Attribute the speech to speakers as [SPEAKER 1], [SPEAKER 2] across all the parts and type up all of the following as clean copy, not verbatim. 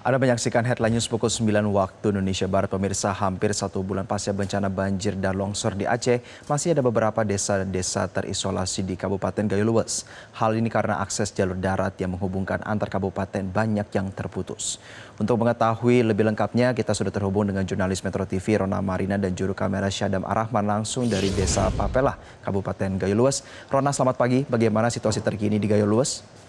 [SPEAKER 1] Anda menyaksikan headline news pukul 9 waktu Indonesia Barat. Pemirsa, hampir 1 bulan pasca bencana banjir dan longsor di Aceh, masih ada beberapa desa-desa terisolasi di Kabupaten Gayo Luwes. Hal ini karena akses jalur darat yang menghubungkan antar kabupaten banyak yang terputus. Untuk mengetahui lebih lengkapnya, kita sudah terhubung dengan jurnalis Metro TV Rona Marina dan juru kamera Syadam Arahman langsung dari Desa Papelah, Kabupaten Gayo Luwes. Rona, selamat pagi. Bagaimana situasi terkini di Gayo Luwes?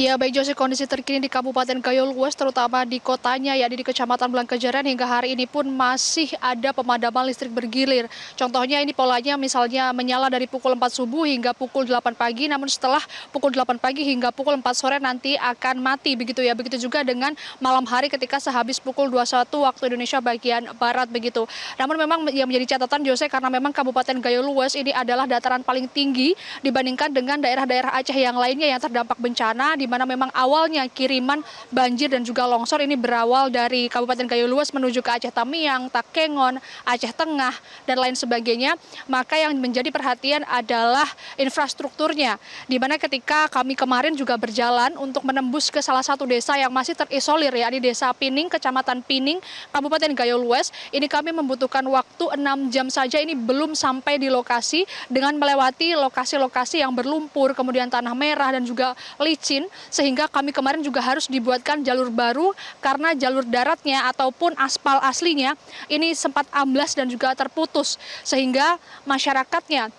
[SPEAKER 2] Ya, baik Jose, kondisi terkini di Kabupaten Gayo Luwes terutama di kotanya yakni di Kecamatan Blangkejaran hingga hari ini pun masih ada pemadaman listrik bergilir. Contohnya ini polanya misalnya menyala dari pukul 4 subuh hingga pukul 8 pagi, namun setelah pukul 8 pagi hingga pukul 4 sore nanti akan mati begitu ya. Begitu juga dengan malam hari ketika sehabis pukul 21 waktu Indonesia bagian barat begitu. Namun memang yang menjadi catatan Jose, karena memang Kabupaten Gayo Luwes ini adalah dataran paling tinggi dibandingkan dengan daerah-daerah Aceh yang lainnya yang terdampak bencana, di mana memang awalnya kiriman banjir dan juga longsor ini berawal dari Kabupaten Gayo Luwes menuju ke Aceh Tamiang, Takengon, Aceh Tengah, dan lain sebagainya. Maka yang menjadi perhatian adalah infrastrukturnya, di mana ketika kami kemarin juga berjalan untuk menembus ke salah satu desa yang masih terisolir, yakni Desa Pining, Kecamatan Pining, Kabupaten Gayo Luwes. Ini kami membutuhkan waktu 6 jam saja, ini belum sampai di lokasi dengan melewati lokasi-lokasi yang berlumpur, kemudian tanah merah dan juga licin, sehingga kami kemarin juga harus dibuatkan jalur baru karena jalur daratnya ataupun aspal aslinya ini sempat amblas dan juga terputus, sehingga masyarakatnya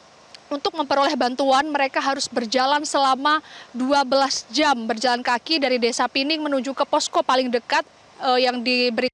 [SPEAKER 2] untuk memperoleh bantuan mereka harus berjalan selama 12 jam berjalan kaki dari Desa Pining menuju ke posko paling dekat yang diberi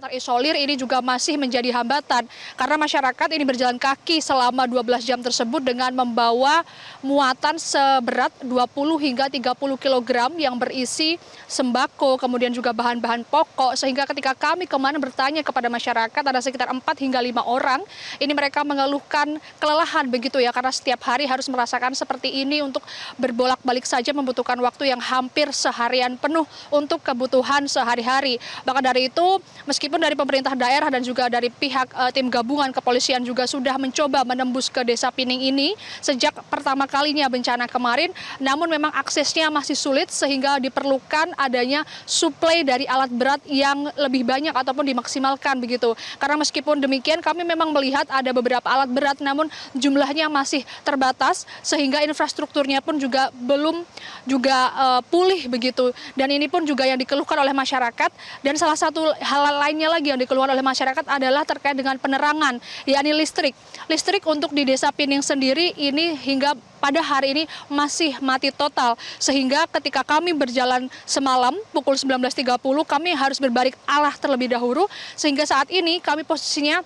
[SPEAKER 2] terisolir. Ini juga masih menjadi hambatan karena masyarakat ini berjalan kaki selama 12 jam tersebut dengan membawa muatan seberat 20 hingga 30 kg yang berisi sembako, kemudian juga bahan-bahan pokok, sehingga ketika kami kemarin bertanya kepada masyarakat, ada sekitar 4 hingga 5 orang, ini mereka mengeluhkan kelelahan begitu ya, karena setiap hari harus merasakan seperti ini untuk berbolak-balik saja membutuhkan waktu yang hampir seharian penuh untuk kebutuhan sehari-hari. Bahkan dari itu, meskipun dari pemerintah daerah dan juga dari pihak tim gabungan kepolisian juga sudah mencoba menembus ke Desa Pining ini sejak pertama kalinya bencana kemarin, namun memang aksesnya masih sulit sehingga diperlukan adanya suplai dari alat berat yang lebih banyak ataupun dimaksimalkan begitu. Karena meskipun demikian kami memang melihat ada beberapa alat berat namun jumlahnya masih terbatas sehingga infrastrukturnya pun juga belum pulih begitu. Dan ini pun juga yang dikeluhkan oleh masyarakat, dan salah satu hal lainnya lagi yang dikeluarkan oleh masyarakat adalah terkait dengan penerangan, yakni listrik. Listrik untuk di Desa Pining sendiri ini hingga pada hari ini masih mati total, sehingga ketika kami berjalan semalam pukul 19.30 kami harus berbalik arah terlebih dahulu, sehingga saat ini kami posisinya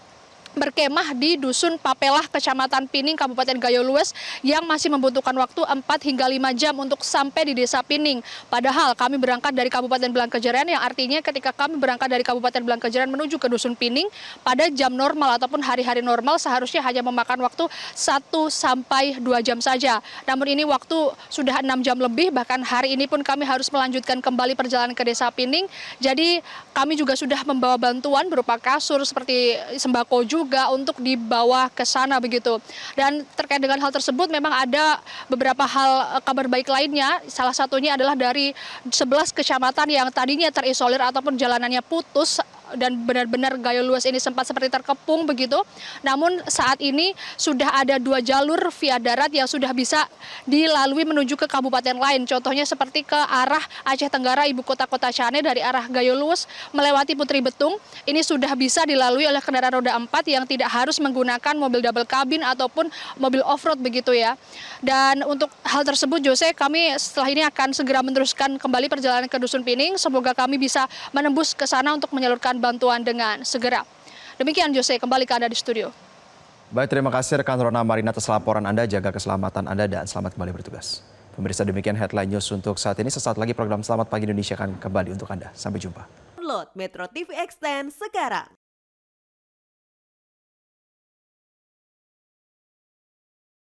[SPEAKER 2] berkemah di Dusun Papelah, Kecamatan Pining, Kabupaten Gayo Luwes, yang masih membutuhkan waktu 4 hingga 5 jam untuk sampai di Desa Pining. Padahal kami berangkat dari Kabupaten Blangkejaran, yang artinya ketika kami berangkat dari Kabupaten Blangkejaran menuju ke Dusun Pining pada jam normal ataupun hari-hari normal seharusnya hanya memakan waktu 1 sampai 2 jam saja. Namun ini waktu sudah 6 jam lebih, bahkan hari ini pun kami harus melanjutkan kembali perjalanan ke Desa Pining. Jadi kami juga sudah membawa bantuan berupa kasur seperti sembako juga untuk dibawa ke sana begitu. Dan terkait dengan hal tersebut memang ada beberapa hal kabar baik lainnya. Salah satunya adalah dari 11 kecamatan yang tadinya terisolir ataupun jalanannya putus dan benar-benar Gayo Luwes ini sempat seperti terkepung begitu. Namun saat ini sudah ada 2 jalur via darat yang sudah bisa dilalui menuju ke kabupaten lain. Contohnya seperti ke arah Aceh Tenggara, ibu kota Cane, dari arah Gayo Luwes melewati Putri Betung. Ini sudah bisa dilalui oleh kendaraan roda 4 yang tidak harus menggunakan mobil double cabin ataupun mobil off-road begitu ya. Dan untuk hal tersebut Jose, kami setelah ini akan segera meneruskan kembali perjalanan ke Dusun Pining. Semoga kami bisa menembus ke sana untuk menyalurkan bantuan dengan segera. Demikian Jose, kembali ke Anda di studio.
[SPEAKER 1] Baik, terima kasih rekan Rona Marina atas laporan Anda. Jaga keselamatan Anda dan selamat kembali bertugas. Pemirsa, demikian headline news untuk saat ini. Sesaat lagi program Selamat Pagi Indonesia akan kembali untuk Anda. Sampai jumpa.
[SPEAKER 3] Download Metro TV Extend sekarang.